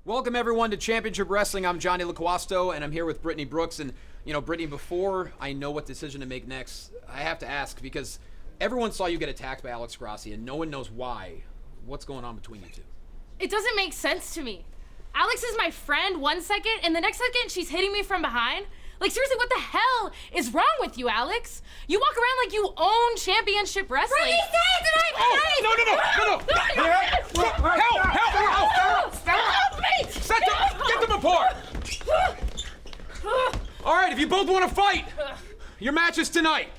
Welcome everyone to Championship Wrestling. I'm Johnny LaQuasto, and I'm here with Brittany Brux. And Brittany, before I know what decision to make next, I have to ask, because everyone saw you get attacked by Alex Gracia, and no one knows why. What's going on between you two? It doesn't make sense to me. Alex is my friend 1 second, and the next second she's hitting me from behind. Like, seriously, what the hell is wrong with you, Alex? You walk around like you own Championship Wrestling. Brittany, say it tonight! Help! Help me! Get them apart! All right, if you both want to fight, your match is tonight.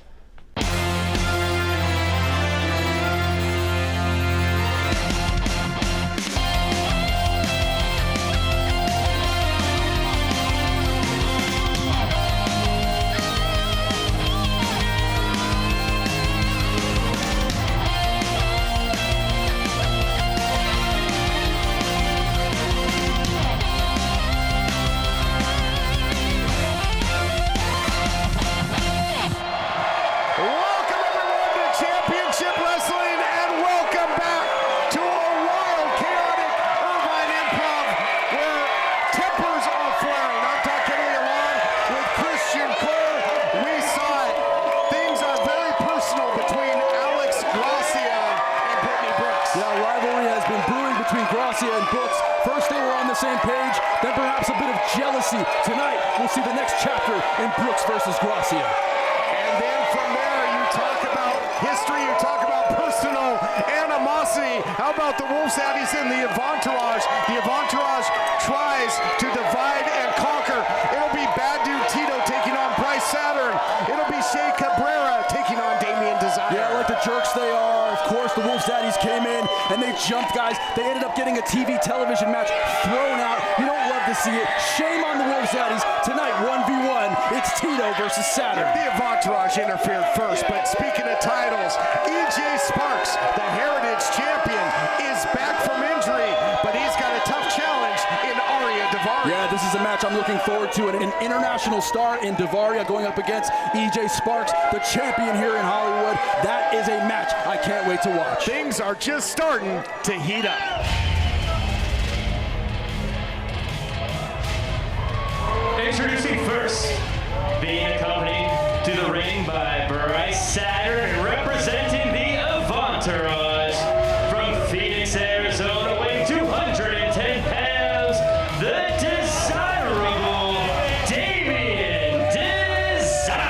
Gracia and Brux. First they were on the same page, then perhaps a bit of jealousy. Tonight, we'll see the next chapter in Brux versus Gracia. And then from there, you talk about history, you talk about personal animosity. How about the Wolf Zaddies and the Avantourage? The Avantourage tries to divide and conquer. It'll be Bad Dude Tito taking on Saturn. It'll be Shea Cabrera taking on Damian Desire. Yeah, like the jerks they are. Of course, the Wolf Zaddies came in and they jumped guys. They ended up getting a TV television match thrown out. You don't love to see it. Shame on the Wolf Zaddies. Tonight, 1v1, it's Tito versus Saturn. The Avantourage interfered first, but speaking of titles, EJ Sparks, the Heritage Champion, is back from injury, but he's got a tough challenge in Dvari. Yeah, this is a match I'm looking forward to. An international star in Dvari going up against EJ Sparks, the champion here in Hollywood. That is a match I can't wait to watch. Things are just starting to heat up. Introducing first, being accompanied to the ring by Saturn, and representing the Avantourage from Phoenix, Arizona, weighing 210 pounds, the desirable Damian Desire.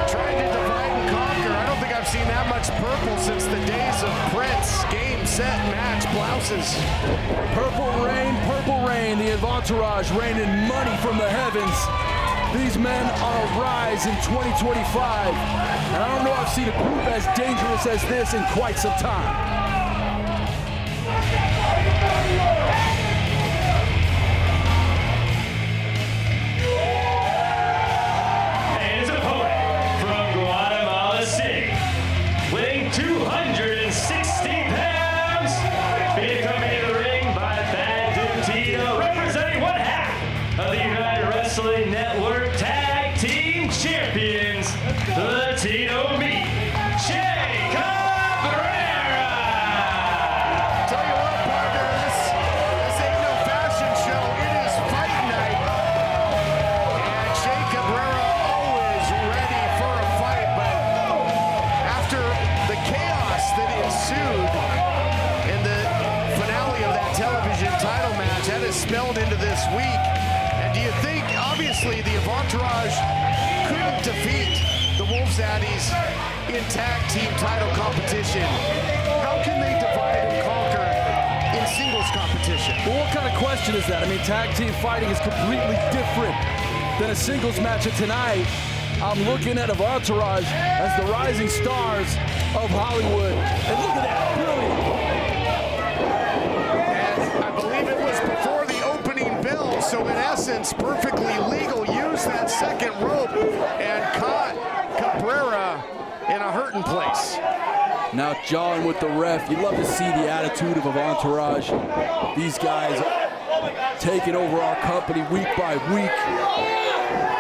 Trying to divide and conquer. I don't think I've seen that much purple since the days of Prince. Game, set, match, blouses. Purple rain, the Avantourage raining money from the heavens. These men are a rise in 2025. And I don't know I've seen a group as dangerous as this in quite some time. And his opponent from Guatemala City, weighing 260 pounds, being accompanied to the ring by Bad Dude Tito, representing one half of the United Wrestling Network Tag Team Champions, the Tito Meat, Shea Cabrera. Tell you what, partner, this ain't no fashion show. It is fight night. And Shea Cabrera always ready for a fight, but after the chaos that ensued in the finale of that television title match, that has spelled into this week. And do you think, obviously, the Avantourage couldn't defeat the Wolf Zaddies in tag team title competition? How can they divide and conquer in singles competition? Well, what kind of question is that? I mean, tag team fighting is completely different than a singles match. And tonight, I'm looking at Avantourage as the rising stars of Hollywood. And look at that, brilliant. And I believe it was before the opening bell, so in essence, perfectly legal. Use that second rope and caught Cabrera in a hurting place. Now jawing with the ref. You'd love to see the attitude of Avantourage. These guys taking over our company week by week,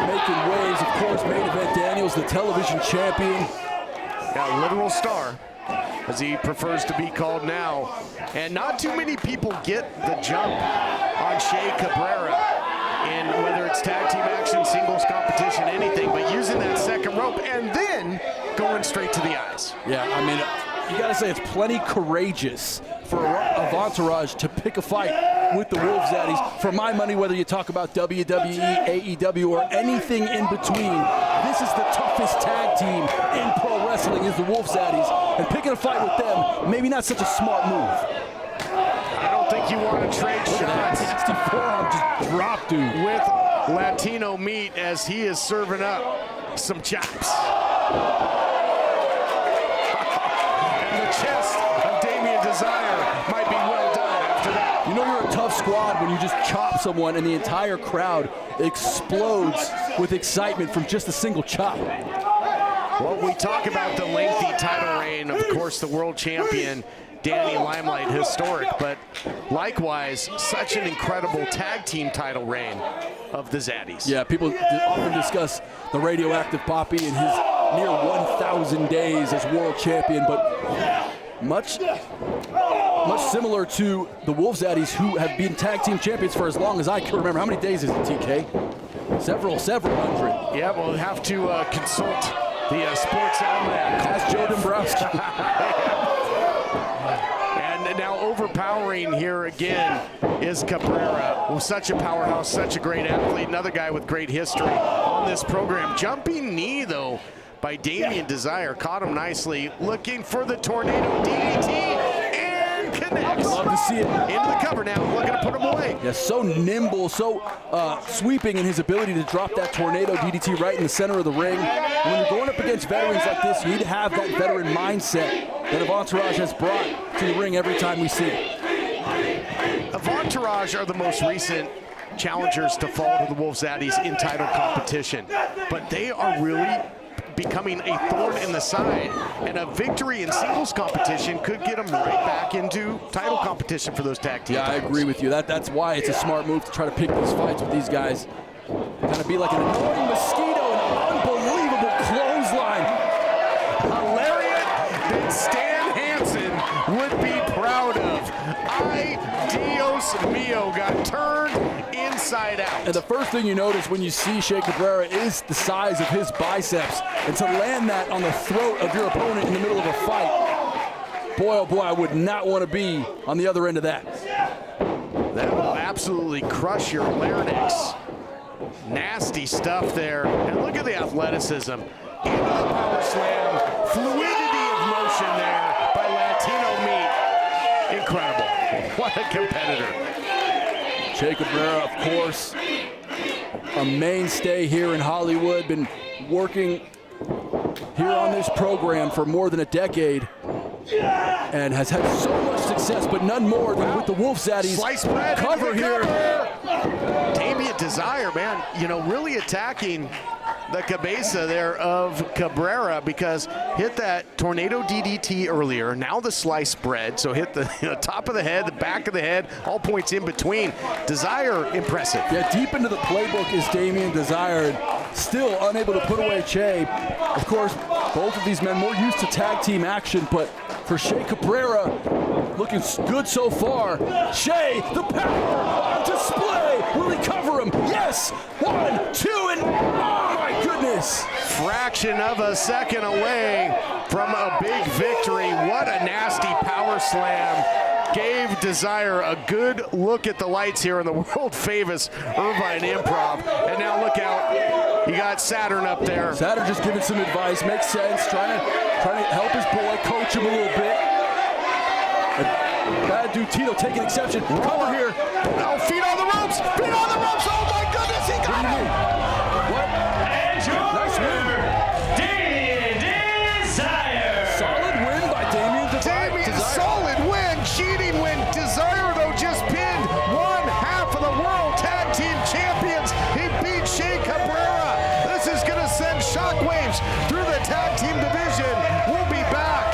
making waves. Of course, main event Daniels, the television champion. Yeah, literal star. as he prefers to be called now. And not too many people get the jump on Shea Cabrera in whether it's tag team action, singles competition, anything, but using that second rope and then going straight to the eyes. Yeah, I mean, you gotta say it's plenty courageous for a Entourage to pick a fight with the Wolf Zaddies. For my money, whether you talk about WWE, AEW, or anything in between, this is the toughest tag team in pro wrestling is the Wolf Zaddies. And picking a fight with them, maybe not such a smart move. I don't think you want to trade shots. Nasty forearm just dropped, dude. With Latino meat as he is serving up some chops. And the chest of Damian Desire might be well done after that. You know you're a tough squad when you just chop someone and the entire crowd explodes with excitement from just a single chop. Well, we talk about the lengthy title reign, of course, the world champion, Danny Limelight, historic, but likewise, such an incredible tag team title reign of the Zaddies. Yeah, people often discuss the radioactive Poppy and his near 1,000 days as world champion, but much similar to the Wolf Zaddies, who have been tag team champions for as long as I can remember. How many days is it, TK? Several hundred. Yeah, we'll have to consult the sports almanac. Ask Joe Dombrowski. And now overpowering here again is Cabrera, who's such a powerhouse, such a great athlete, another guy with great history on this program. Jumping knee, though, by Damian Desire. Caught him nicely, looking for the tornado DDT, and connects. Love to see it. Into the cover now, looking to put him away. Yeah, so nimble, so sweeping in his ability to drop that tornado DDT right in the center of the ring. When you're going up against veterans like this, you need to have that veteran mindset that Entourage has brought to the ring every time we see it. Entourage are the most recent challengers to fall to the Wolf Zaddies in title competition, but they are really becoming a thorn in the side, and a victory in singles competition could get them right back into title competition for those tag team titles. I agree with you. That's why it's a smart move to try to pick these fights with these guys. Kind of be like an annoying mosquito, an unbelievable clothesline. A lariat that Stan Hansen would be proud of. Ay Dios mio, got turned inside out. And the first thing you notice when you see Shea Cabrera is the size of his biceps. And to land that on the throat of your opponent in the middle of a fight, boy, oh boy, I would not want to be on the other end of that. That will absolutely crush your larynx. Nasty stuff there. And look at the athleticism. Into the power slam. Fluidity of motion there by Latino meat. Incredible. What a competitor. Shea Cabrera, of course, a mainstay here in Hollywood, been working here on this program for more than a decade and has had so much success, but none more than with the Wolf Zaddies. Slice bread Cover here. Damian Desire, man, you know, really attacking the cabeza there of Cabrera, because hit that tornado DDT earlier, now the slice bread, so hit the top of the head, the back of the head, all points in between. Desire, impressive. Yeah, deep into the playbook is Damian Desire, still unable to put away Shea. Of course, both of these men more used to tag team action, but for Shea Cabrera, looking good so far. Shea, the power on display. Will he cover him? Yes. 1, 2, and oh my goodness. Fraction of a second away from a big victory. What a nasty power slam. Gave Desire a good look at the lights here in the world famous Irvine Improv. And now look out, you got Saturn up there. Saturn just giving some advice, makes sense, trying to help his boy, coach him a little bit. And bad dude Tito taking exception. Cover here. Oh, feet on the ropes, feet on the ropes. Oh my goodness, he got him. What? And your Nice win. Damian Desire. Solid win by Damian Desire. Damian, solid win, cheating win. Desire, though, just pinned one half of the world tag team champions. He beat Shea Cabrera. This is going to send shockwaves through the tag team division. We'll be back.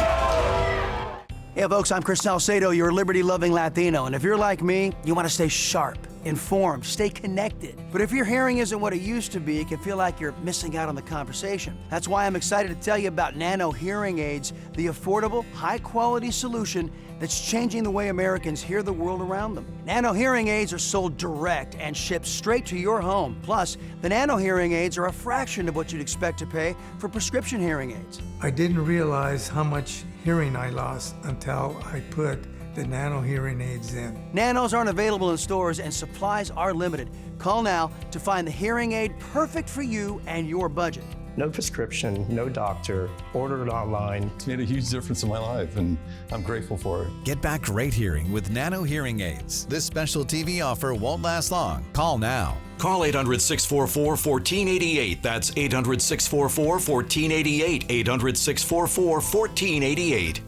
Hey folks, I'm Chris Salcedo, your liberty-loving Latino, and if you're like me, you want to stay sharp informed, stay connected. But if your hearing isn't what it used to be, it can feel like you're missing out on the conversation. That's why I'm excited to tell you about Nano hearing aids, the affordable, high-quality solution that's changing the way Americans hear the world around them. Nano hearing aids are sold direct and shipped straight to your home. Plus, the Nano hearing aids are a fraction of what you'd expect to pay for prescription hearing aids. I didn't realize how much hearing I lost until I put the Nano hearing aids in. Nanos aren't available in stores and supplies are limited. Call now to find the hearing aid perfect for you and your budget. No prescription, no doctor, ordered online. It's made a huge difference in my life, and I'm grateful for it. Get back great hearing with Nano hearing aids. This special TV offer won't last long. Call now. Call 800-644-1488. That's 800-644-1488. 800-644-1488.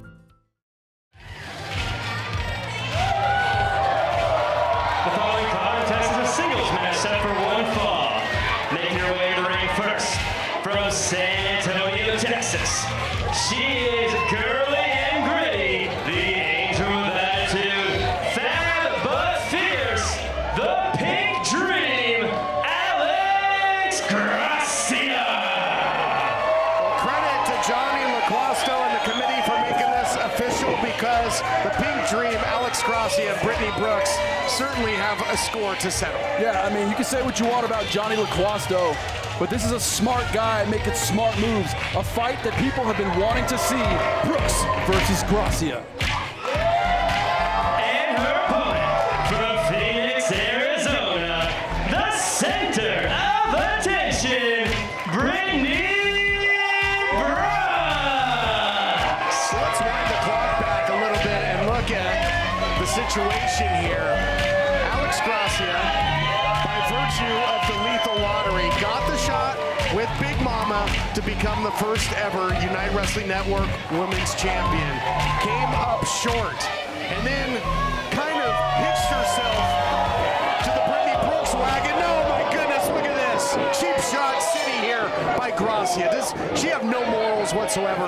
The following contest is a singles match set for one fall. Making her way to the ring first, from San Antonio, Texas, she is girly and gritty, the angel of attitude, fab but fierce, the pink dream, Alex Gracia. Credit to Johnny LaQuasto and the committee for making this official, because the Pink Dream, Alex Gracia and Brittany Brux certainly have a score to settle. Yeah, I mean, you can say what you want about Johnny LaQuasto, but this is a smart guy making smart moves. A fight that people have been wanting to see. Brux versus Gracia. And her opponent from Phoenix, Arizona, the center of attention, Brittany Brux. So let's wind the clock back a little bit and look at the situation here. Alex Gracia, by virtue of the lethal lottery, got the shot with Big Mama to become the first ever United Wrestling Network Women's Champion. Came up short and then kind of hitched herself to the Brittany Brux wagon. No, my goodness, look at this. Cheap shot city here by Gracia. Does she have no morals whatsoever?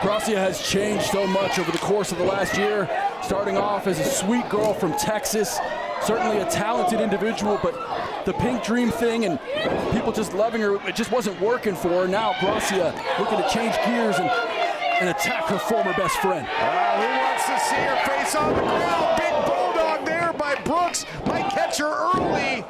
Gracia has changed so much over the course of the last year, starting off as a sweet girl from Texas, certainly a talented individual, but the Pink Dream thing and people just loving her, it just wasn't working for her. Now Gracia looking to change gears and attack her former best friend. Who wants to see her face on the ground? Big bulldog there by Brux. Might catch her early.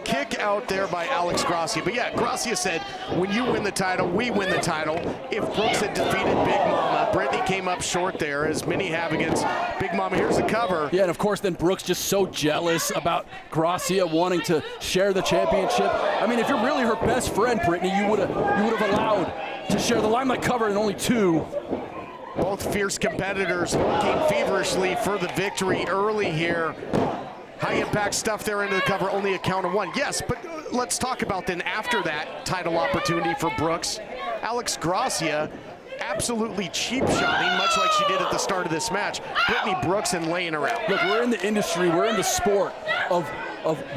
Kick out there by Alex Gracia. But yeah, Gracia said, when you win the title, we win the title. If Brux had defeated Big Mama, Brittany came up short there, as many have against Big Mama. Here's the cover. Yeah, and of course then Brux just so jealous about Gracia wanting to share the championship. I mean, if you're really her best friend, Brittany, you would have allowed to share the Limelight cover in only two. Both fierce competitors working feverishly for the victory early here. High impact stuff there into the cover, only a count of one. Yes, but let's talk about then after that title opportunity for Brux. Alex Gracia absolutely cheap shotting, much like she did at the start of this match. Brittany Brux and laying her out. Look, we're in the industry, we're in the sport of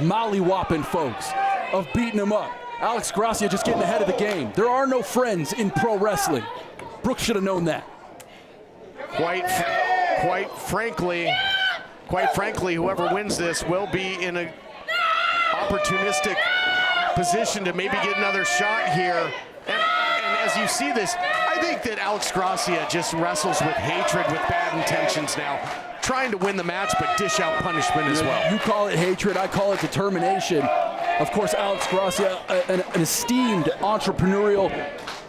molly-whopping folks, of beating them up. Alex Gracia just getting ahead of the game. There are no friends in pro wrestling. Brux should have known that. Quite frankly, whoever wins this will be in an opportunistic position to maybe get another shot here. And as you see this, I think that Alex Gracia just wrestles with hatred, with bad intentions now, trying to win the match but dish out punishment as well. You call it hatred, I call it determination. Of course, Alex Gracia, an esteemed entrepreneurial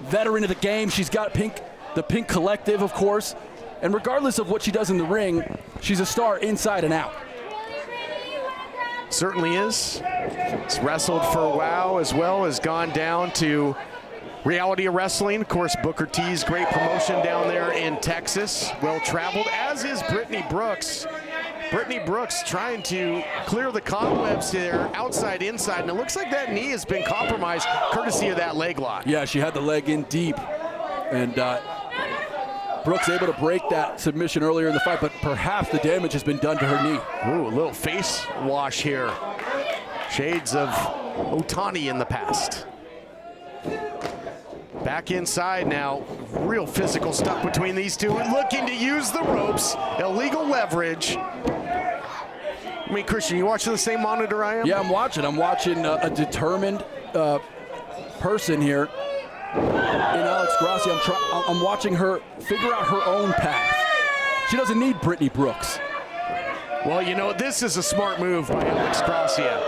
veteran of the game. She's got the Pink Collective, of course. And regardless of what she does in the ring, she's a star inside and out. Certainly is. It's wrestled for a while, as well as gone down to Reality of Wrestling. Of course, Booker T's great promotion down there in Texas. Well traveled, as is Brittany Brux. Brittany Brux trying to clear the cobwebs there, outside, inside, and it looks like that knee has been compromised courtesy of that leg lock. Yeah, she had the leg in deep, and Brux able to break that submission earlier in the fight, but perhaps the damage has been done to her knee. Ooh, a little face wash here. Shades of Otani in the past. Back inside now, real physical stuff between these two, looking to use the ropes, illegal leverage. I mean, Christian, you watching the same monitor I am? Yeah, I'm watching. I'm watching a determined person here in Alex Gracia. I'm watching her figure out her own path. She doesn't need Brittany Brux. Well, you know, this is a smart move by Alex Gracia.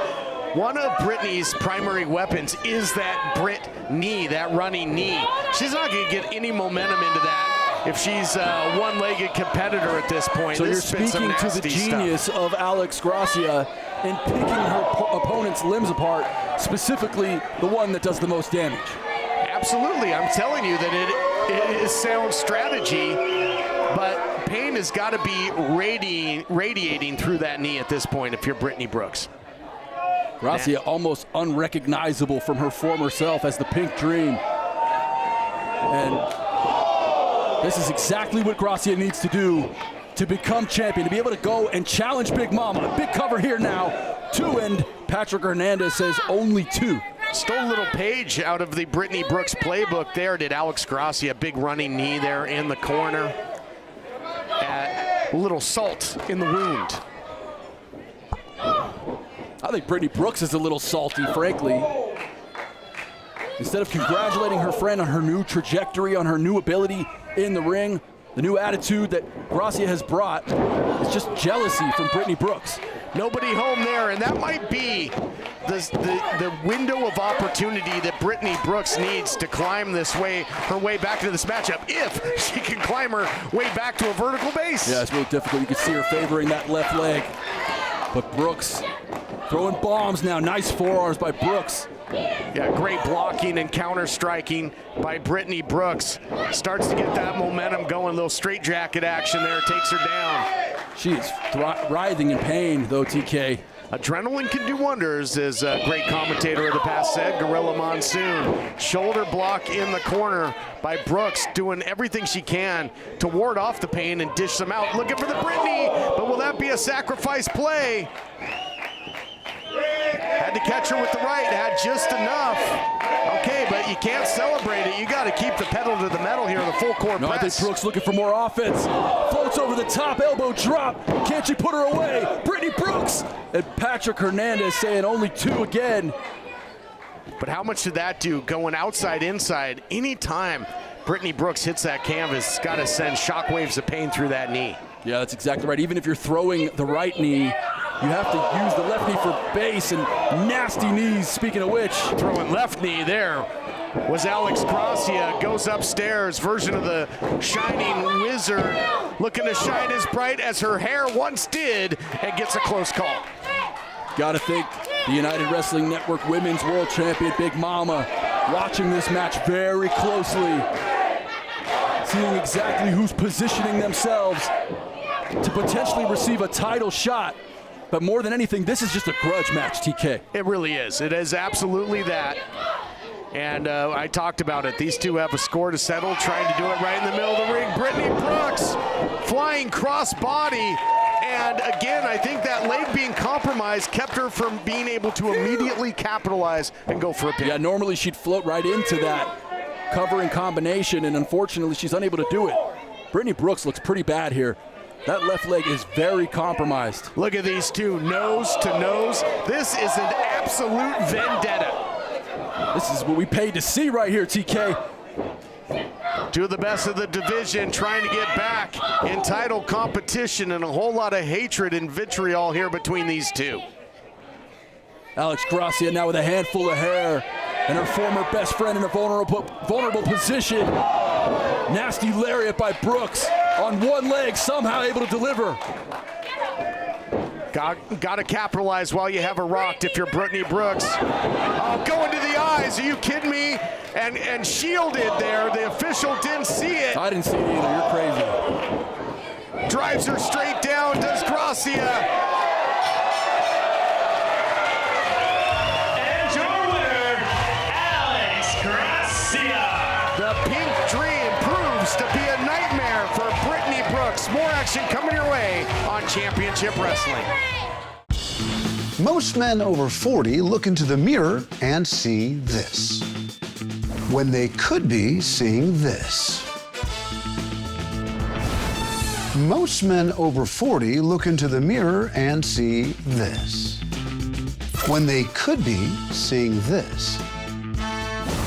One of Brittany's primary weapons is that Brit knee, that running knee. She's not going to get any momentum into that if she's a one-legged competitor at this point. So you're speaking to the genius of Alex Gracia in picking her opponent's limbs apart, specifically the one that does the most damage. Absolutely. I'm telling you that it is sound strategy, but pain has got to be radiating through that knee at this point if you're Brittany Brux. Gracia almost unrecognizable from her former self as the Pink Dream. And this is exactly what Gracia needs to do to become champion, to be able to go and challenge Big Mama. Big cover here now. 2, and Patrick Hernandez says only 2. Stole a little page out of the Brittany Brux playbook there. Did Alex Gracia, big running knee there in the corner. A little salt in the wound. I think Brittany Brux is a little salty, frankly. Instead of congratulating her friend on her new trajectory, on her new ability in the ring, the new attitude that Gracia has brought, it's just jealousy from Brittany Brux. Nobody home there, and that might be the window of opportunity that Brittany Brux needs to climb her way back to this matchup, if she can climb her way back to a vertical base. Yeah, it's really difficult. You can see her favoring that left leg. But Brux throwing bombs now. Nice forearms by Brux. Yeah, great blocking and counter striking by Brittany Brux. Starts to get that momentum going. A little straight jacket action there, takes her down. She's writhing in pain, though, TK. Adrenaline can do wonders, as a great commentator of the past said, Gorilla Monsoon. Shoulder block in the corner by Brux, doing everything she can to ward off the pain and dish them out. Looking for the Brittany, but will that be a sacrifice play? Had to catch her with the right, had just enough. Okay, but you can't celebrate it. You got to keep the pedal to the metal here, the full court press. I think Brux looking for more offense. Floats over the top, elbow drop. Can't she put her away? Brittany Brux! And Patrick Hernandez saying only 2 again. But how much did that do? Going outside, inside. Anytime Brittany Brux hits that canvas, it's got to send shockwaves of pain through that knee. Yeah, that's exactly right. Even if you're throwing the right knee, you have to use the left knee for base, and nasty knees, speaking of which. Throwing left knee there was Alex Gracia. Goes upstairs, version of the Shining Wizard, looking to shine as bright as her hair once did, and gets a close call. Gotta thank the United Wrestling Network Women's World Champion Big Mama, watching this match very closely, seeing exactly who's positioning themselves to potentially receive a title shot. But more than anything, this is just a grudge match, TK. It really is. It is absolutely that. And I talked about it. These two have a score to settle, trying to do it right in the middle of the ring. Brittany Brux flying cross body. And again, I think that leg being compromised kept her from being able to immediately capitalize and go for a pin. Yeah, normally she'd float right into that covering combination, and unfortunately she's unable to do it. Brittany Brux looks pretty bad here. That left leg is very compromised. Look at these two, nose to nose. This is an absolute vendetta. This is what we paid to see right here, TK. Two of the best of the division trying to get back in title competition, and a whole lot of hatred and vitriol here between these two. Alex Gracia now with a handful of hair, and her former best friend in a vulnerable position. Nasty lariat by Brux on one leg, somehow able to deliver. Got to capitalize while you have her rocked if you're Brittany Brux. Oh, going to the eyes, are you kidding me? And shielded there, the official didn't see it. I didn't see it either, you're crazy. Drives her straight down, does Gracia. And your winner, Alex Gracia. The Pink Dream proves to be a nightmare for Brittany Brux. More action coming your way on Championship Wrestling. Most men over 40 look into the mirror and see this, when they could be seeing this. Most men over 40 look into the mirror and see this, when they could be seeing this.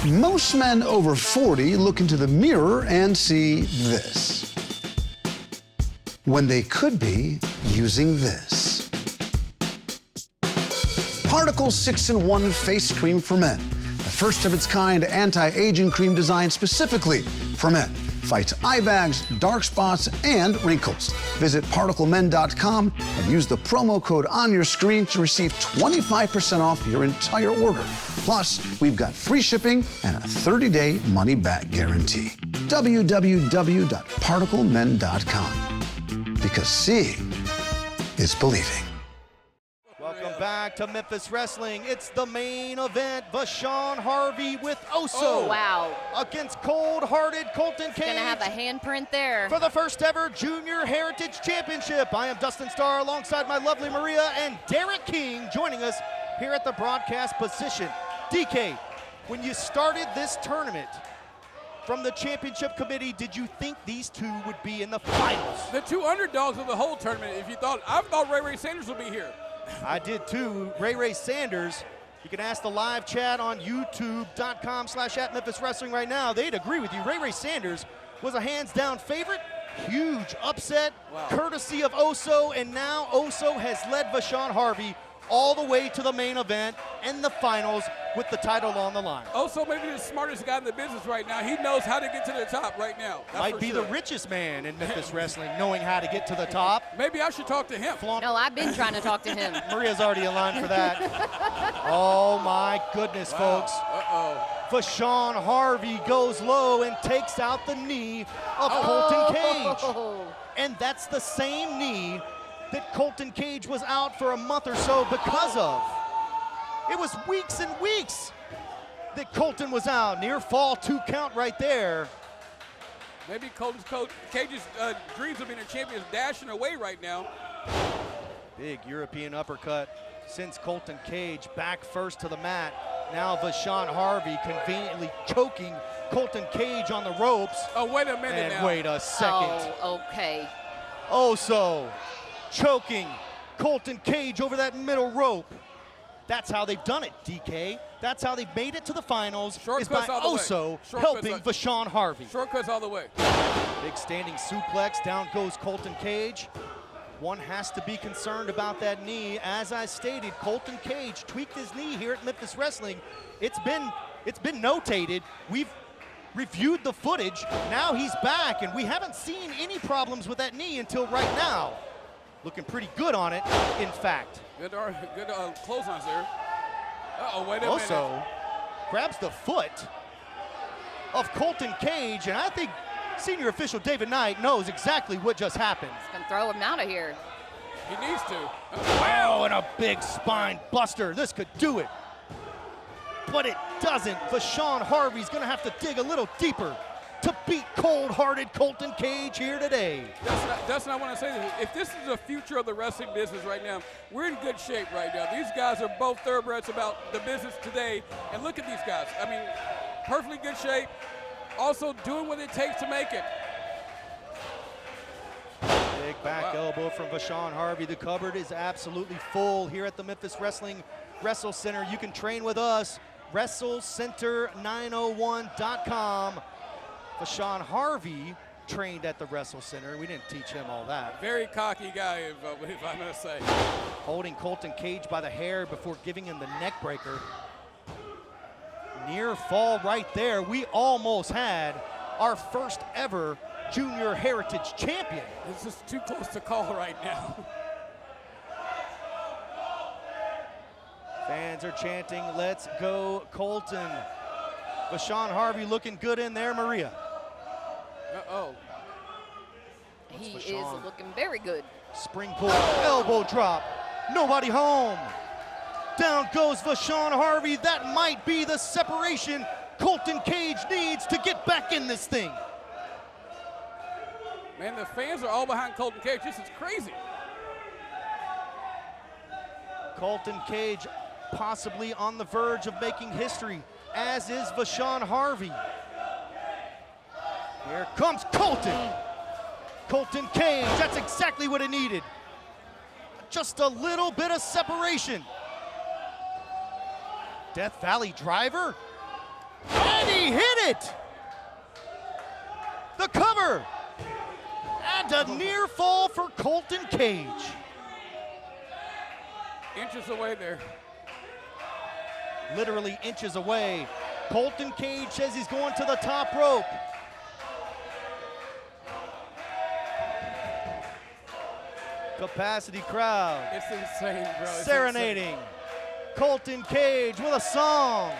Most men over 40 look into the mirror and see this, when they could be using this. Particle 6-in-1 Face Cream for Men, the first of its kind anti-aging cream designed specifically for men. Fights eye bags, dark spots, and wrinkles. Visit ParticleMen.com and use the promo code on your screen to receive 25% off your entire order. Plus, we've got free shipping and a 30-day money-back guarantee. www.ParticleMen.com. Because seeing is believing. Welcome back to Memphis Wrestling. It's the main event. Vashon Harvey with Oso. Oh, wow. Against cold-hearted Colton Cage. Gonna have a handprint there. For the first ever Junior Heritage Championship. I am Dustin Starr alongside my lovely Maria and Derek King joining us here at the broadcast position. DK, when you started this tournament from the championship committee, did you think these two would be in the finals? The two underdogs of the whole tournament. I thought Ray Sanders would be here. I did too. Ray Sanders, you can ask the live chat on youtube.com/@Memphis Wrestling right now. They'd agree with you. Ray Sanders was a hands-down favorite. Huge upset, courtesy of Oso, and now Oso has led Vashon Harvey all the way to the main event and the finals with the title on the line. Oso may be the smartest guy in the business right now. He knows how to get to the top right now. Might be the richest man in Memphis Wrestling, knowing how to get to the top. Maybe I should talk to him. No, I've been trying to talk to him. Maria's already in line for that. Oh my goodness, folks. Vashon Harvey goes low and takes out the knee of Colton Cage. And that's the same knee that Colton Cage was out for a month or so because of. It was weeks and weeks that Colton was out. Near fall 2 count right there. Maybe Cage's dreams of being a champion is dashing away right now. Big European uppercut sends Colton Cage back first to the mat. Now Vashon Harvey conveniently choking Colton Cage on the ropes. Oh, wait a minute now. Wait a second. Oh, okay. Oso choking Colton Cage over that middle rope. That's how they've done it, DK. That's how they've made it to the finals, is by Oso helping Vashon Harvey. Shortcuts all the way. Big standing suplex, down goes Colton Cage. One has to be concerned about that knee. As I stated, Colton Cage tweaked his knee here at Memphis Wrestling. It's been notated. We've reviewed the footage. Now he's back, and we haven't seen any problems with that knee until right now. Looking pretty good on it, in fact. Good clotheslines there. Wait a minute. Also, grabs the foot of Colton Cage, and I think senior official David Knight knows exactly what just happened. He's gonna throw him out of here. He needs to. Wow, and a big spine buster. This could do it. But it doesn't. Vashon Harvey's gonna have to dig a little deeper to beat cold-hearted Colton Cage here today. Dustin, I want to say this. If this is the future of the wrestling business right now, we're in good shape right now. These guys are both thoroughbreds about the business today. And look at these guys. I mean, perfectly good shape. Also doing what it takes to make it. Big back elbow from Vashon Harvey. The cupboard is absolutely full here at the Memphis Wrestling WrestleCenter. You can train with us. WrestleCenter901.com. Vashon Harvey trained at the WrestleCenter. We didn't teach him all that. Very cocky guy, if I must say. Holding Colton Cage by the hair before giving him the neck breaker. Near fall right there. We almost had our first ever Junior Heritage Champion. This is too close to call right now. Fans are chanting, "Let's go, Colton." Vashon Harvey looking good in there, Maria. He is looking very good. Spring pull, elbow drop, nobody home. Down goes Vashon Harvey. That might be the separation Colton Cage needs to get back in this thing. Man, the fans are all behind Colton Cage. This is crazy. Colton Cage possibly on the verge of making history, as is Vashon Harvey. Here comes Colton. Colton Cage, that's exactly what it needed. Just a little bit of separation. Death Valley driver, and he hit it! The cover, and a near fall for Colton Cage. Inches away there. Literally inches away. Colton Cage says he's going to the top rope. Capacity crowd. It's insane, bro. It's Serenading insane. Colton Cage with a song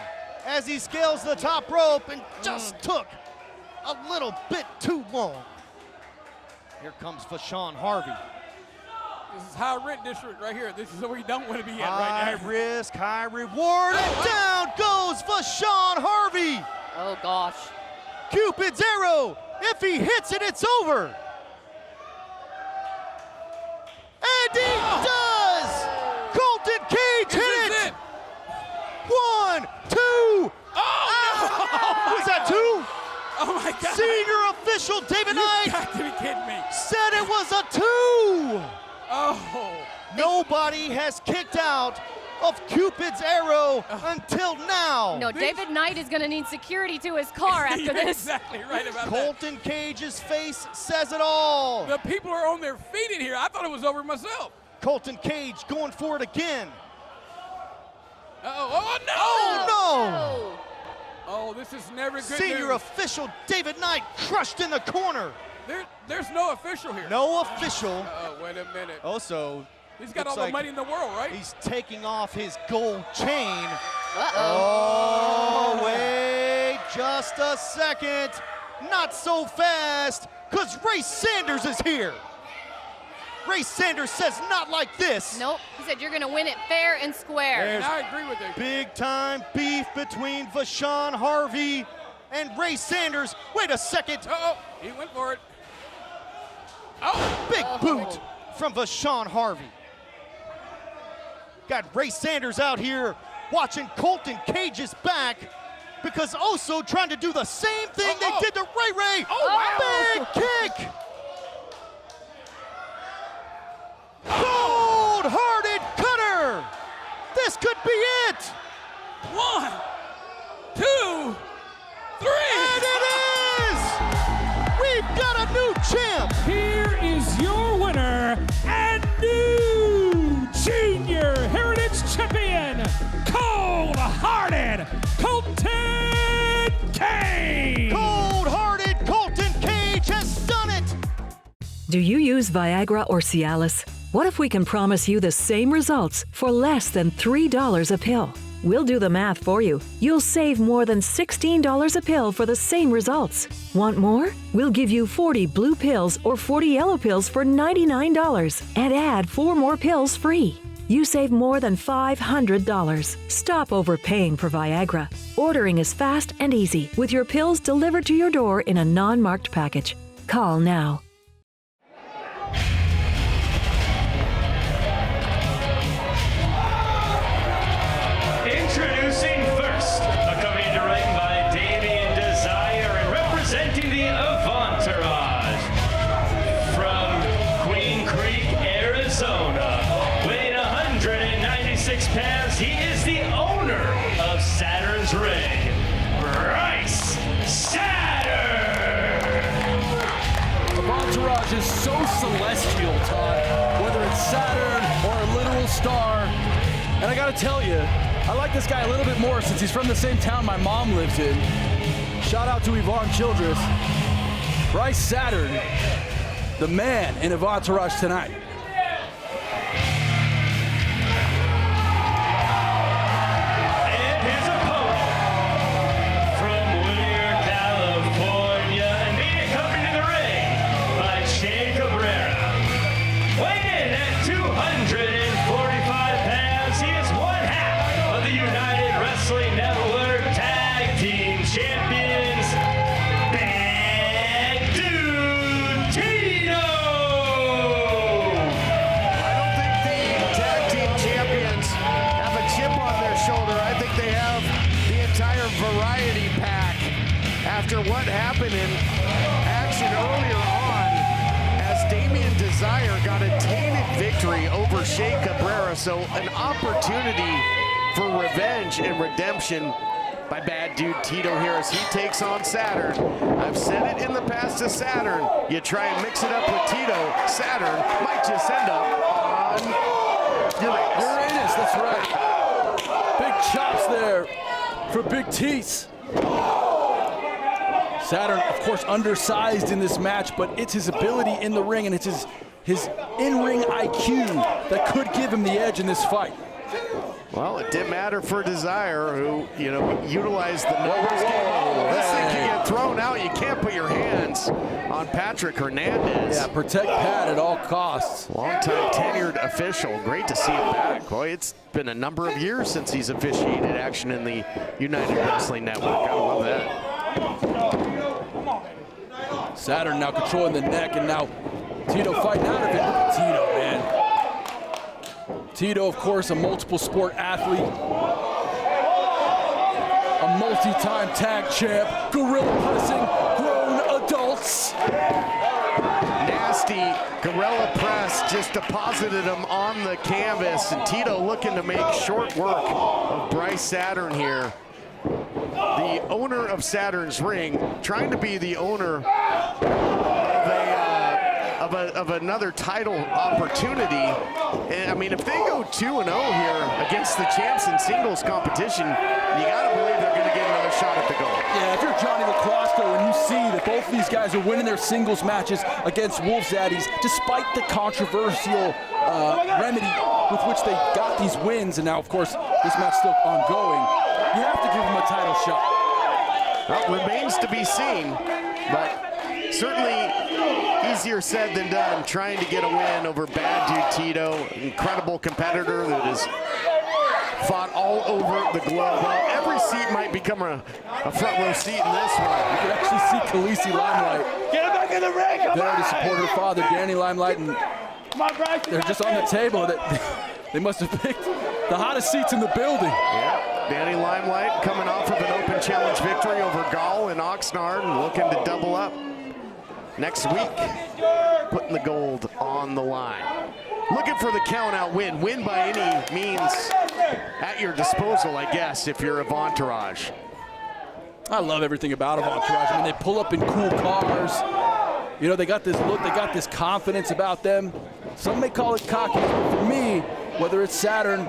as he scales the top rope and just took a little bit too long. Here comes Vashon Harvey. This is high rent district right here. This is where you don't want to be at right now. High risk, high reward, and down goes Vashon Harvey. Oh, gosh. Cupid's arrow. If he hits it, it's over. And he does! Colton Cage hit it! 1, 2. Oh, Was that 2? Oh, my God. Senior official David Knight You got to be kidding me. said it was a 2. Oh. Nobody has kicked out of Cupid's arrow until now. No, David Knight is going to need security to his car after this. Exactly right about that. Colton Cage's face says it all. The people are on their feet in here. I thought it was over myself. Colton Cage going for it again. Oh, no! Oh, no! Oh, this is never good Senior news. official David Knight crushed in the corner. There's no official here. No official. Oh, wait a minute. Also, He's got looks all the like money in the world, right? He's taking off his gold chain. Uh-oh. Oh, wait just a second. Not so fast, because Ray Sanders is here. Ray Sanders says not like this. Nope. He said you're going to win it fair and square. There's I agree with you. big time beef between Vashon Harvey and Ray Sanders. Wait a second. Uh-oh. He went for it. Oh. Big boot from Vashon Harvey. Got Ray Sanders out here watching Colton Cage's back because also trying to do the same thing they did to Ray. Oh, wow. Big kick. Cold-hearted cutter. This could be it. 1, 2, 3. And it is. We've got a new champ. Here is your winner and new Junior Heritage Champion, Cold-Hearted Colton Cage. Cold-hearted Colton Cage has done it. Do you use Viagra or Cialis? What if we can promise you the same results for less than $3 a pill? We'll do the math for you. You'll save more than $16 a pill for the same results. Want more? We'll give you 40 blue pills or 40 yellow pills for $99 and add 4 more pills free. You save more than $500. Stop overpaying for Viagra. Ordering is fast and easy with your pills delivered to your door in a non-marked package. Call now. Introducing first, accompanied to ring by Damian Desire and representing the Entourage from Queen Creek, Arizona, weighing 196 pounds. He is the owner of Saturn's Ring, Bryce Saturn. The Entourage is so celestial, Todd, whether it's Saturn or a literal star. And I gotta tell you, I like this guy a little bit more since he's from the same town my mom lives in. Shout out to Yvonne Childress. Bryce Saturn, the man in Entourage tonight. And his opponent from Whittier, California, and being accompanied to the ring by Che Cabrera. Weighing in at 245 pounds, he is one half of the United Wrestling Network Tag Team Champions, Big Dude Tito! I don't think the tag team champions have a chip on their shoulder. I think they have the entire variety pack after what happened in Action earlier on Desire got a tainted victory over Shea Cabrera, so an opportunity for revenge and redemption by bad dude Tito here as he takes on Saturn. I've said it in the past to Saturn, you try and mix it up with Tito, Saturn might just end up on Uranus, that's right. Big chops there for Big Tease. Saturn, of course, undersized in this match, but it's his ability in the ring and it's his in-ring IQ that could give him the edge in this fight. Well, it didn't matter for Desire, who, you know, utilized the numbers game. Oh, this thing can get thrown out. You can't put your hands on Patrick Hernandez. Yeah, protect Pat at all costs. Long-time tenured official. Great to see him back. Boy, it's been a number of years since he's officiated action in the United Wrestling Network. I love that. Saturn now controlling the neck, and now Tito fighting out of it. Look at Tito, man. Tito, of course, a multiple sport athlete, a multi-time tag champ, gorilla pressing grown adults. Nasty gorilla press just deposited him on the canvas, and Tito looking to make short work of Bryce Saturn here. The owner of Saturn's Ring, trying to be the owner of another title opportunity. And I mean, if they go 2-0 here against the champs in singles competition, you gotta believe they're gonna get another shot at the goal. Yeah, if you're Johnny LaCrosto and you see that both these guys are winning their singles matches against Wolf Zaddies, despite the controversial remedy with which they got these wins, and now, of course, this match still ongoing, you have to give them a title shot. Well, remains to be seen, but certainly easier said than done trying to get a win over bad dude Tito, incredible competitor that has fought all over the globe. Well, every seat might become a front row seat in this one. You can actually see Khaleesi Limelight. Get him back in the ring, come there on! to support her father, Danny Limelight, and they're just on the table. They must have picked the hottest seats in the building. Yeah, Danny Limelight coming off of an open challenge victory over Gall and Oxnard and looking to double up next week, putting the gold on the line. Looking for the count-out win. Win by any means at your disposal, I guess, if you're Avantourage. I love everything about Avantourage. I mean, they pull up in cool cars. You know, they got this look, they got this confidence about them. Some may call it cocky, but for me, whether it's Saturn,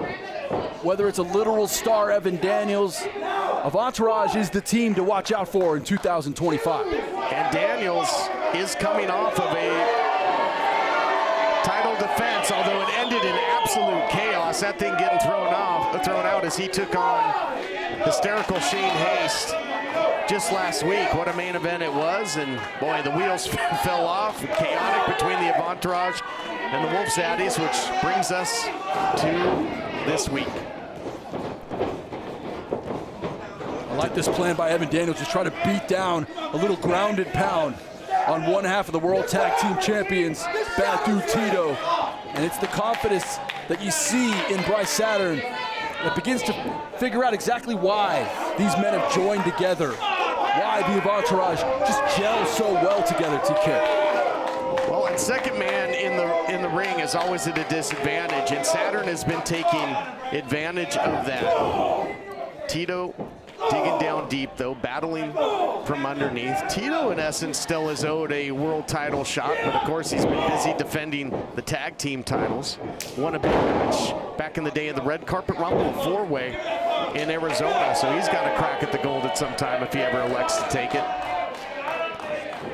whether it's a literal star Evan Daniels, Avantourage is the team to watch out for in 2025. And Daniels is coming off of a title defense, although it ended in absolute chaos. That thing getting thrown out as he took on hysterical Shane Haste just last week. What a main event it was, and boy, the wheels fell off. Chaotic between the Avantourage and the Wolf Zaddies, which brings us to this week. I like this plan by Evan Daniels to try to beat down a little grounded pound on one half of the World Tag Team Champions, Bad Dude Tito. And it's the confidence that you see in Bryce Saturn that begins to figure out exactly why these men have joined together, why the Avantourage just gels so well together, TK. Well, and second man in the ring is always at a disadvantage, and Saturn has been taking advantage of that. Tito digging down deep, though, battling from underneath. Tito, in essence, still is owed a world title shot, but of course he's been busy defending the tag team titles. Won a big match back in the day of the Red Carpet Rumble 4-way in Arizona, so he's got a crack at the gold at some time if he ever elects to take it.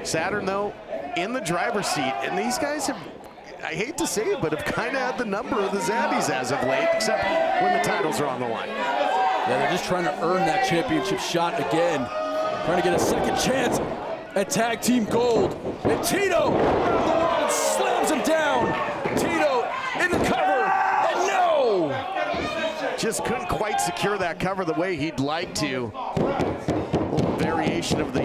Saturn, though, in the driver's seat, and these guys have, I hate to say it, but have kind of had the number of the Zaddies as of late, except when the titles are on the line. Yeah, they're just trying to earn that championship shot again. Trying to get a second chance at tag team gold. And Tito slams him down. Tito in the cover, and no! Just couldn't quite secure that cover the way he'd like to. A little variation of the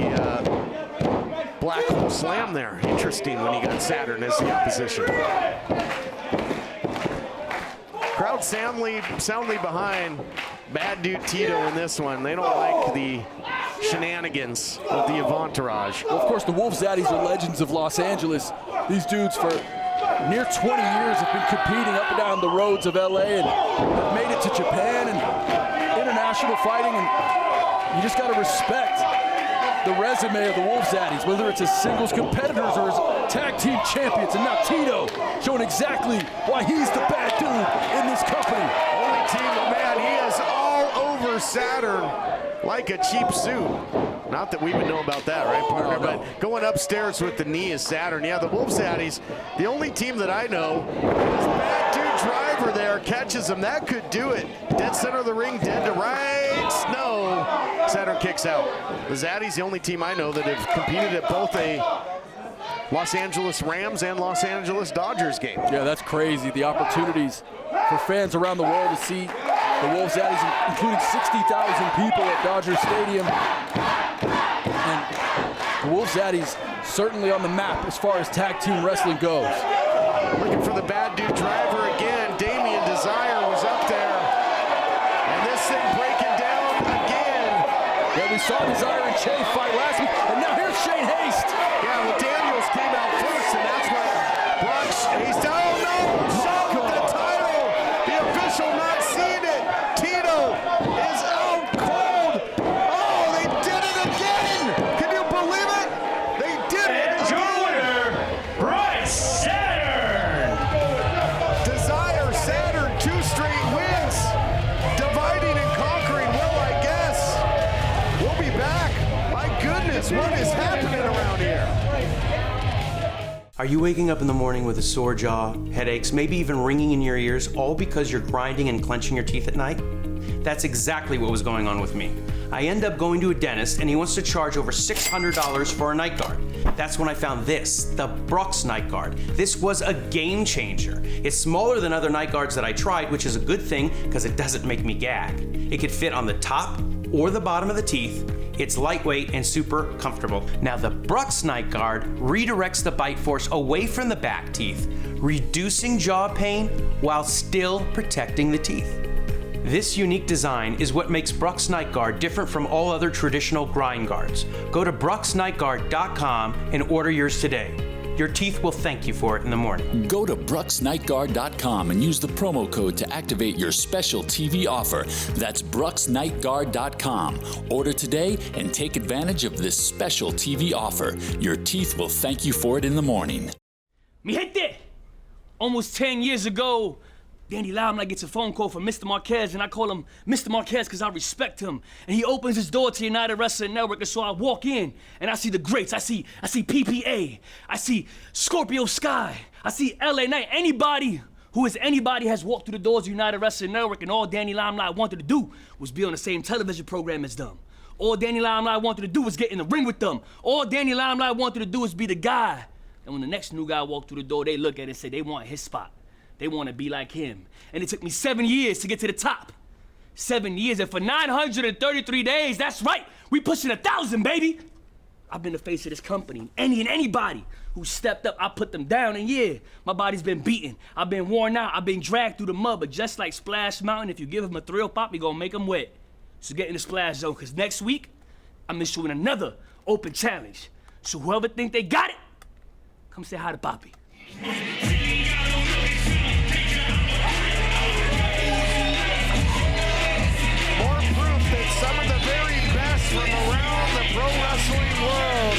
black hole slam there. Interesting when he got Saturn as the opposition. Crowd soundly behind Bad Dude Tito in this one. They don't like the shenanigans of the Avantourage. Well, of course, the Wolf Zaddies are legends of Los Angeles. These dudes, for near 20 years have been competing up and down the roads of LA and have made it to Japan and international fighting, and you just got to respect the resume of the Wolf Zaddies, whether it's as singles competitors or as tag team champions. And now Tito showing exactly why he's the bad dude in this company. Only team, man, he is all over Saturn like a cheap suit. Not that we would know about that, right, partner? No. But going upstairs with the knee is Saturn. Yeah, the Wolf Zaddies, the only team that I know, this bad dude driver there catches him. That could do it. Dead center of the ring, dead to rights. No. Saturn kicks out. The Zaddies, the only team I know that have competed at both a Los Angeles Rams and Los Angeles Dodgers game. Yeah, that's crazy. The opportunities for fans around the world to see the Wolf Zaddies, including 60,000 people at Dodger Stadium. And the Wolf Zaddies certainly on the map as far as tag team wrestling goes. Looking for the bad dude driver again. Damian Desire was up there. And this thing breaking down again. Yeah, we saw Desire and Che fight last week, and now here's Shane Haste. Yeah, well, Daniels came out first, and that's what Brux, he's down. Oh, no! Shot with the title. The official not seeing it. Tito is out cold. Oh, they did it again. Can you believe it? They did it And your winner, Brux Saturn. Desire Saturn, 2 straight wins. Dividing and conquering, well, I guess. We'll be back. My goodness, what is happening around here? Are you waking up in the morning with a sore jaw, headaches, maybe even ringing in your ears, all because you're grinding and clenching your teeth at night? That's exactly what was going on with me. I end up going to a dentist and he wants to charge over $600 for a night guard. That's when I found this, the Brux night guard. This was a game changer. It's smaller than other night guards that I tried, which is a good thing because it doesn't make me gag. It could fit on the top or the bottom of the teeth. It's lightweight and super comfortable. Now the Brux night guard redirects the bite force away from the back teeth, reducing jaw pain while still protecting the teeth. This unique design is what makes Brux Night Guard different from all other traditional grind guards. Go to BruxNightGuard.com and order yours today. Your teeth will thank you for it in the morning. Go to BruxNightGuard.com and use the promo code to activate your special TV offer. That's BruxNightGuard.com. Order today and take advantage of this special TV offer. Your teeth will thank you for it in the morning. Mi gente, almost 10 years ago, Danny Limelight gets a phone call from Mr. Marquez, and I call him Mr. Marquez because I respect him. And he opens his door to United Wrestling Network, and so I walk in, and I see the greats. I see PPA. I see Scorpio Sky. I see LA Knight. Anybody has walked through the doors of United Wrestling Network, and all Danny Limelight wanted to do was be on the same television program as them. All Danny Limelight wanted to do was get in the ring with them. All Danny Limelight wanted to do was be the guy. And when the next new guy walked through the door, they look at it and say they want his spot. They want to be like him. And it took me 7 years to get to the top. 7 years, and for 933 days, that's right, we pushing 1,000, baby. I've been the face of this company. Anybody who stepped up, I put them down, and yeah, my body's been beaten. I've been worn out, I've been dragged through the mud, but just like Splash Mountain, if you give him a thrill pop, you're gonna make him wet. So get in the splash zone, because next week, I'm issuing another open challenge. So whoever think they got it, come say hi to Poppy. Some of the very best from around the pro wrestling world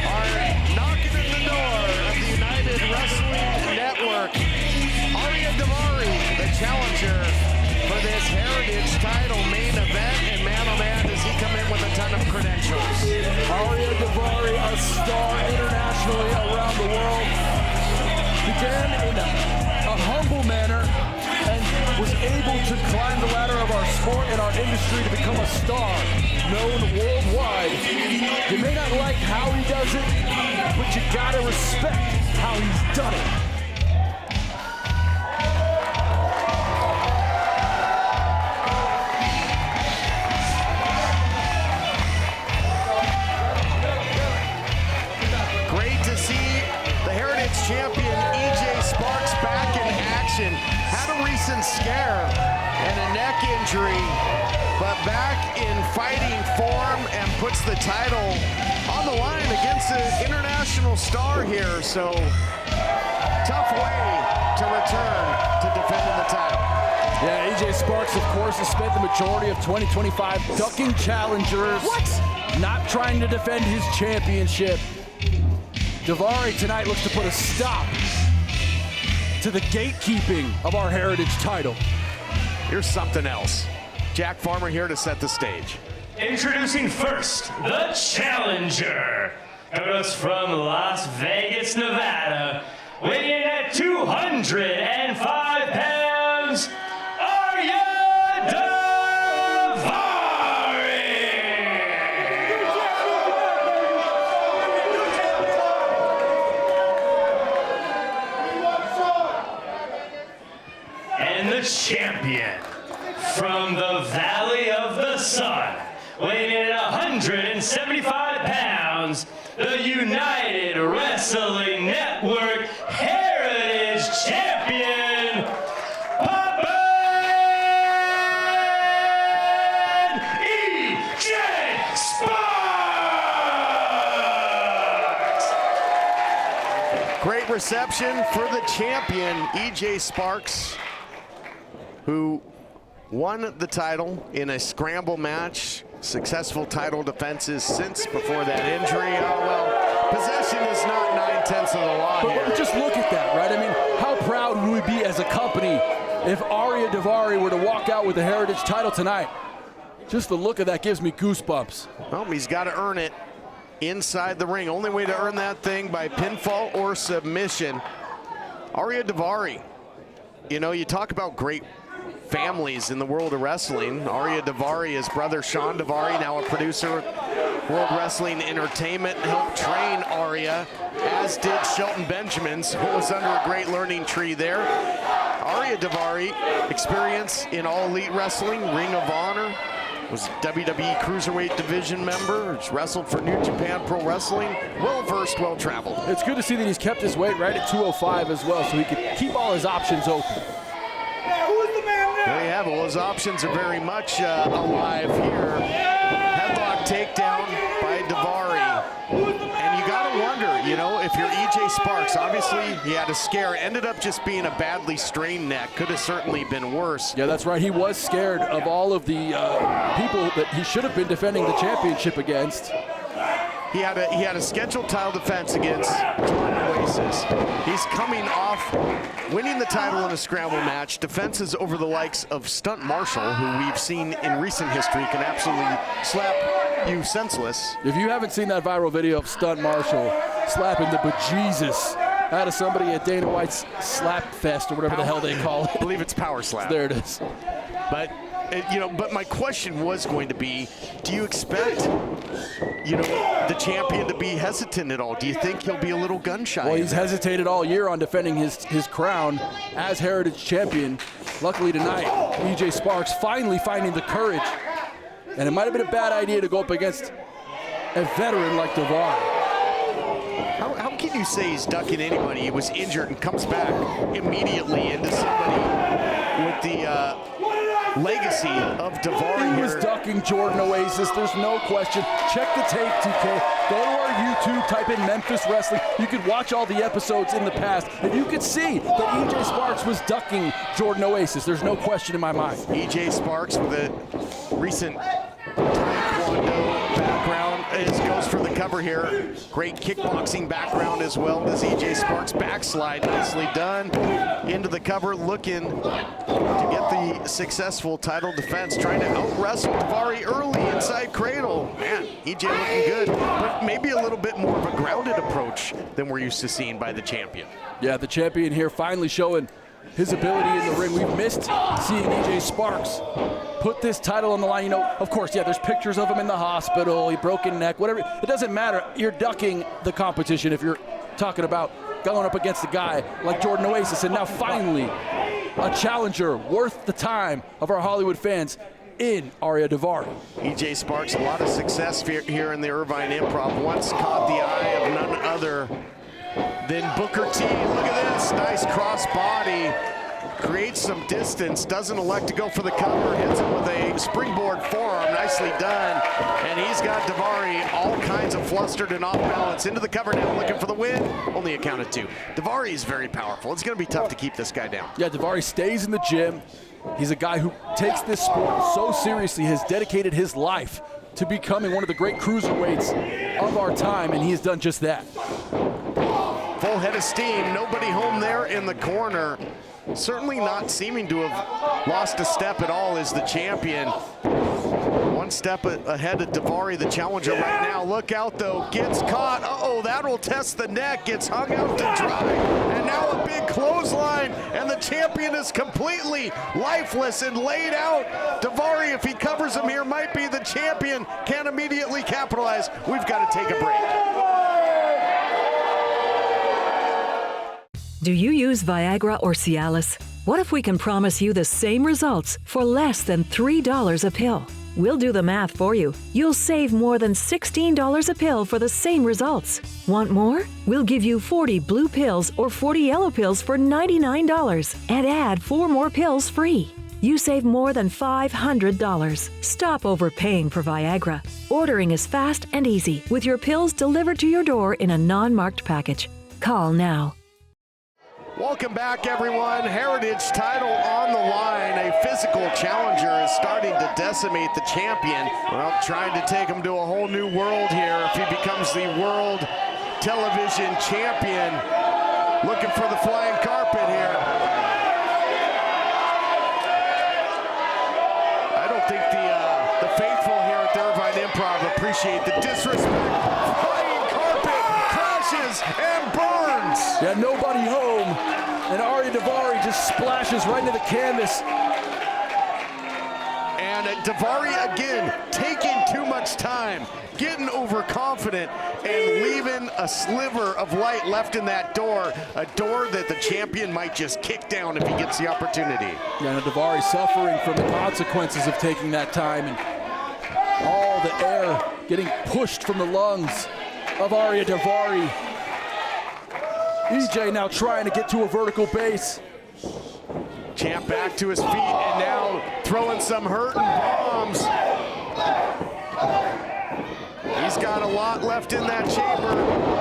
are knocking at the door of the United Wrestling Network. Dvari, the challenger for this Heritage title main event, and man oh man, does he come in with a ton of credentials. Dvari, a star internationally around the world, began in a humble manner and was able to climb the ladder of our sport and our industry to become a star known worldwide. You may not like how he does it, but you gotta respect how he's done it. Great to see the Heritage champion EJ Sparks back in action. Had a recent scare and a neck injury, but back in fighting form and puts the title on the line against an international star here. So tough way to return to defending the title. Yeah, AJ Sparks, of course, has spent the majority of 2025 ducking challengers. What? Not trying to defend his championship. Dvari tonight looks to put a stop to the gatekeeping of our heritage title. Here's something else. Jack Farmer here to set the stage. Introducing first, the challenger. Coming to us from Las Vegas, Nevada, weighing in at 205 pounds, champion from the Valley of the Sun, weighing in at 175 pounds, the United Wrestling Network Heritage Champion, EJ Sparks! Great reception for the champion, EJ Sparks, who won the title in a scramble match. Successful title defenses since before that injury. Oh, well, possession is not 9/10 of the law here. But just look at that, right? I mean, how proud would we be as a company if Ariya Daivari were to walk out with the heritage title tonight? Just the look of that gives me goosebumps. Well, he's got to earn it inside the ring. Only way to earn that thing by pinfall or submission. Ariya Daivari, you know, you talk about great families in the world of wrestling. Ariya Daivari, his brother Sean Daivari, now a producer of World Wrestling Entertainment, helped train Ariya, as did Shelton Benjamins, who was under a great learning tree there. Ariya Daivari, experience in All Elite Wrestling, Ring of Honor, was WWE Cruiserweight Division member, has wrestled for New Japan Pro Wrestling, well-versed, well-traveled. It's good to see that he's kept his weight right at 205 as well, so he can keep all his options open. There you have it. Well, his options are very much alive here. Headlock takedown by Daivari. And you got to wonder, you know, if you're EJ Sparks, obviously he had a scare, ended up just being a badly strained neck. Could have certainly been worse. Yeah, that's right. He was scared of all of the people that he should have been defending the championship against. He had a scheduled title defense against Jordan Oasis. He's coming off winning the title in a scramble match. Defenses over the likes of Stunt Marshall, who we've seen in recent history can absolutely slap you senseless. If you haven't seen that viral video of Stunt Marshall slapping the bejesus out of somebody at Dana White's Slap Fest or whatever the hell they call it. I believe it's Power Slap. There it is. But you know, but my question was going to be, do you expect, you know, the champion to be hesitant at all? Do you think he'll be a little gun shy? Well, he's hesitated all year on defending his crown as heritage champion. Luckily tonight, EJ Sparks finally finding the courage. And it might have been a bad idea to go up against a veteran like Dvari. How can you say he's ducking anybody? He was injured and comes back immediately into somebody with the legacy of Dvari. He was ducking Jordan Oasis, there's no question. Check the tape, TK. Go to our YouTube, type in Memphis Wrestling. You could watch all the episodes in the past, and you could see that EJ Sparks was ducking Jordan Oasis. There's no question in my mind. EJ Sparks with a recent Taekwondo background goes for the cover here. Great kickboxing background as well. Does EJ Sparks backslide, nicely done. Into the cover, looking to get the successful title defense, trying to out-wrestle Dvari early inside cradle. Man, EJ looking good, but maybe a little bit more of a grounded approach than we're used to seeing by the champion. Yeah, the champion here finally showing his ability in the ring. We've missed seeing EJ Sparks put this title on the line. You know, of course, yeah, there's pictures of him in the hospital, he broken neck, whatever. It doesn't matter. You're ducking the competition if you're talking about going up against a guy like Jordan Oasis. And now finally, a challenger worth the time of our Hollywood fans in Ariya Daivari. EJ Sparks, a lot of success here in the Irvine Improv. Once caught the eye of none other than Booker T. Look at this, nice cross body. creates some distance, doesn't elect to go for the cover, hits him with a springboard forearm, nicely done. And he's got Dvari all kinds of flustered and off balance. Into the cover now, looking for the win. Only a count of 2. Dvari is very powerful. It's going to be tough to keep this guy down. Yeah, Dvari stays in the gym. He's a guy who takes this sport so seriously, has dedicated his life to becoming one of the great cruiserweights of our time, and he has done just that. Full head of steam, nobody home there in the corner. Certainly not seeming to have lost a step at all as the champion. One step ahead of Dvari, the challenger right now. Look out though, gets caught. Uh-oh, that'll test the neck, gets hung out to dry. And now a big clothesline, and the champion is completely lifeless and laid out. Dvari, if he covers him here, might be the champion. Can't immediately capitalize. We've got to take a break. Do you use Viagra or Cialis? What if we can promise you the same results for less than $3 a pill? We'll do the math for you. You'll save more than $16 a pill for the same results. Want more? We'll give you 40 blue pills or 40 yellow pills for $99 and add 4 more pills free. You save more than $500. Stop overpaying for Viagra. Ordering is fast and easy with your pills delivered to your door in a non-marked package. Call now. Welcome back, everyone. Heritage title on the line. A physical challenger is starting to decimate the champion. Well, trying to take him to a whole new world here if he becomes the world television champion. Looking for the flying carpet here. I don't think the faithful here at the Irvine Improv appreciate the disrespect. Flying carpet crashes and burns. Yeah, nobody home, and Dvari just splashes right into the canvas. And Dvari again taking too much time, getting overconfident, and leaving a sliver of light left in that door, a door that the champion might just kick down if he gets the opportunity. Yeah, and Dvari suffering from the consequences of taking that time, and all the air getting pushed from the lungs of Dvari. EJ now trying to get to a vertical base. Champ back to his feet and now throwing some hurting bombs. He's got a lot left in that chamber.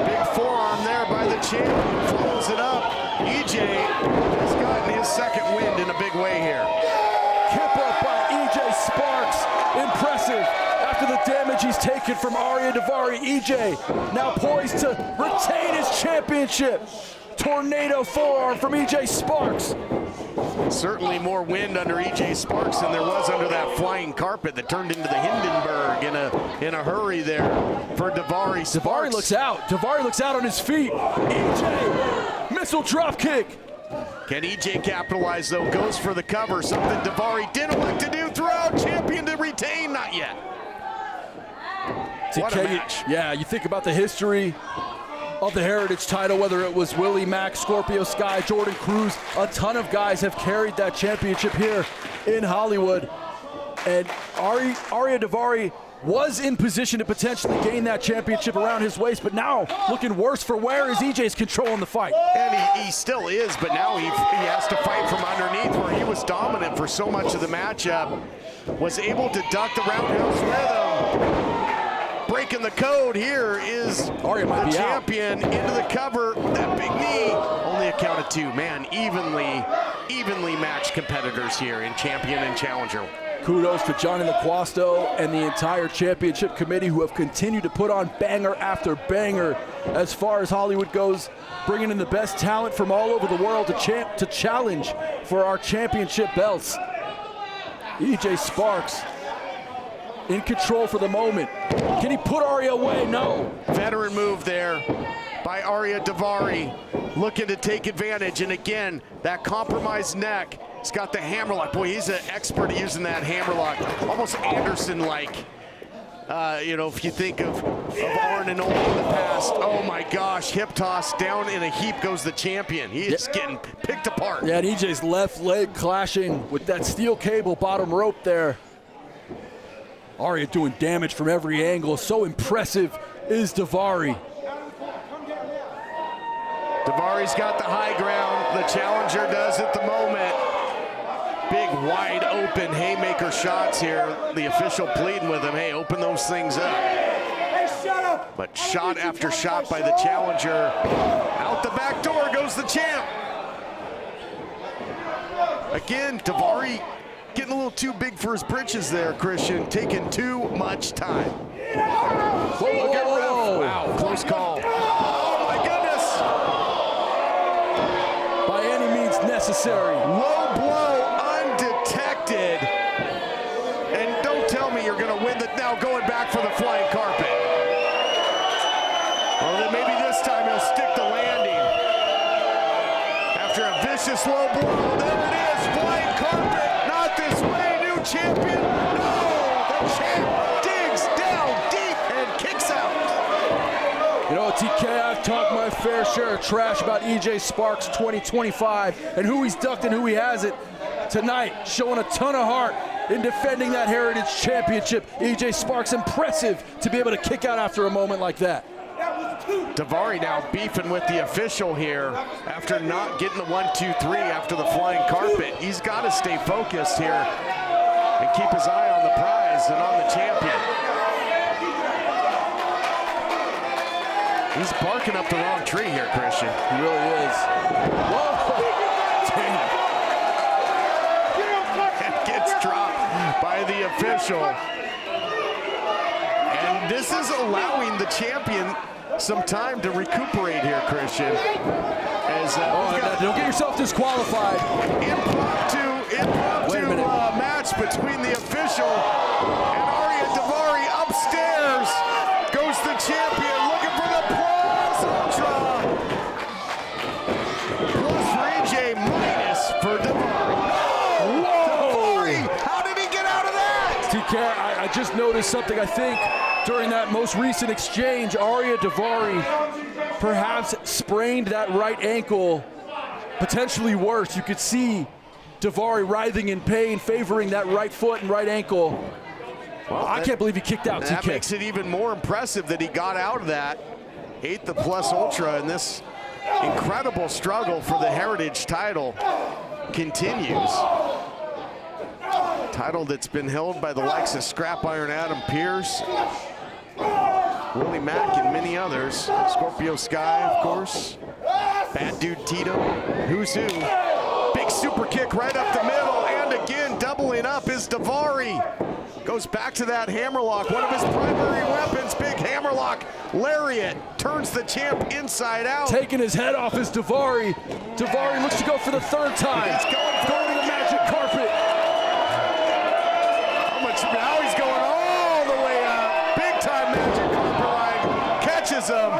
Big forearm there by the champion, follows it up. EJ has gotten his second wind in a big way here. Kip up by EJ Sparks, impressive. After the damage he's taken from Dvari, EJ now poised to retain his championship. Tornado forearm from EJ Sparks. Certainly more wind under EJ Sparks than there was under that flying carpet that turned into the Hindenburg in a hurry there for Dvari. Dvari looks out. Dvari looks out on his feet. EJ, missile drop kick. Can EJ capitalize though? Goes for the cover, something Dvari didn't want to do throughout. Champion to retain, not yet. What a match. Yeah, you think about the history of the Heritage title, whether it was Willie Mack, Scorpio Sky, Jordan Cruz, a ton of guys have carried that championship here in Hollywood. And Dvari was in position to potentially gain that championship around his waist, but now looking worse for wear as EJ's controlling the fight. And he still is, but now he has to fight from underneath where he was dominant for so much of the matchup. Was able to duck the roundhouse rhythm. Breaking the code here is the champion into the cover. That big knee, only a count of 2. Man, evenly matched competitors here in champion and challenger. Kudos to Johnny LaQuasto and the entire championship committee who have continued to put on banger after banger as far as Hollywood goes, bringing in the best talent from all over the world to challenge for our championship belts. EJ Sparks in control for the moment. Can he put Arya away? No. Veteran move there by Dvari, looking to take advantage. And again, that compromised neck. He's got the hammerlock. Boy, he's an expert at using that hammerlock. Almost Anderson-like. If you think of Arn and Ole in the past. Oh my gosh, hip toss down in a heap goes the champion. He is getting picked apart. Yeah, and EJ's left leg clashing with that steel cable bottom rope there. Arya doing damage from every angle. So impressive is Dvari. Davari's got the high ground. The challenger does at the moment. wide open haymaker shots here. The official pleading with him, hey, open those things up. But shot after shot by the challenger. Out the back door goes the champ. Again, Dvari getting a little too big for his britches there, Christian. Taking too much time. Whoa, Look at whoa, ref. whoa. Wow, close call. Oh, my goodness. By any means necessary. Low blow, undetected. And don't tell me you're going to win that now going back for the flying carpet. Well, then maybe this time he'll stick the landing. After a vicious low blow, there it is, flying carpet. Not this way, new champion. No, the champ digs down deep and kicks out. You know, TK, I've talked my fair share of trash about EJ Sparks 2025 and who he's ducked and who he hasn't. Tonight, showing a ton of heart in defending that Heritage Championship. EJ Sparks, impressive to be able to kick out after a moment like that. Dvari now beefing with the official here after not getting the 1-2-3 after the flying carpet. He's got to stay focused here and keep his eye on the prize and on the champion. He's barking up the wrong tree here, Christian. He really is. Whoa! And gets dropped by the official. And this is allowing the champion some time to recuperate here, Christian. As don't get yourself disqualified. Impromptu match between the official and Dvari. Upstairs goes the champion looking for the plus ultra. Plus for AJ, minus for Dvari. Dvari, how did he get out of that? TK, I just noticed something. I think during that most recent exchange, Dvari perhaps sprained that right ankle, potentially worse. You could see Dvari writhing in pain, favoring that right foot and right ankle. Well, I can't believe he kicked out, That TK. makes it even more impressive that he got out of that. Ate the plus ultra, and this incredible struggle for the Heritage title continues. Title that's been held by the likes of Scrap Iron Adam Pierce, Willie Mack, and many others. Scorpio Sky, of course. Bad Dude Tito. Who's who? Big super kick right up the middle, and again doubling up is Dvari. Goes back to that hammerlock, one of his primary weapons. Big hammerlock, lariat, turns the champ inside out. Taking his head off is Dvari. Dvari looks to go for the third time. He's going to the magic carpet. Now he's going all the way up. Big time magic carpet line. Catches him.